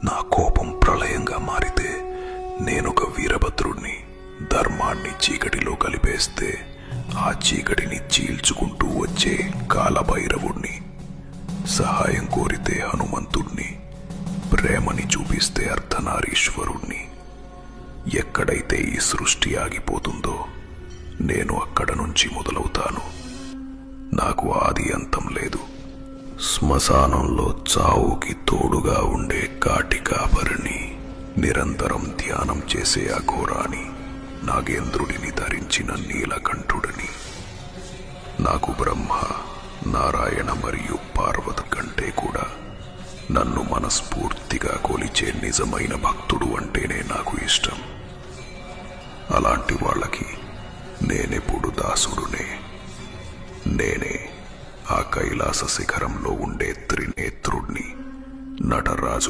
నా కోపం ప్రళయంగా మారితే నేనొక వీరభద్రుణ్ణి. ధర్మాన్ని చీకటిలో కలిపేస్తే ఆ చీకటిని చీల్చుకుంటూ వచ్చే కాలభైరవుణ్ణి. సహాయం కోరితే హనుమంతుణ్ణి, ప్రేమని చూపిస్తే అర్ధనారీశ్వరుణ్ణి. ఎక్కడైతే ఈ సృష్టి ఆగిపోతుందో నేను అక్కడ నుంచి మొదలవుతాను. నాకు ఆది అంతం లేదు. శ్మశానంలో చావుకి తోడుగా ఉండే కాటి కాపరిని, నిరంతరం ధ్యానం చేసే అఘోరాని, నాగేంద్రుడిని ధరించిన నీలకంఠుడిని. నాకు బ్రహ్మ, నారాయణ మరియు పార్వతి కంటే కూడా నన్ను మనస్ఫూర్తిగా కొలిచే నిజమైన భక్తుడు అంటేనే నాకు ఇష్టం. అలాంటి వాళ్ళకి నేనెప్పుడు దాసుడునే. నేనే ఆ కైలాస శిఖరంలో ఉండే త్రినేత్రుణ్ణి, నటరాజు.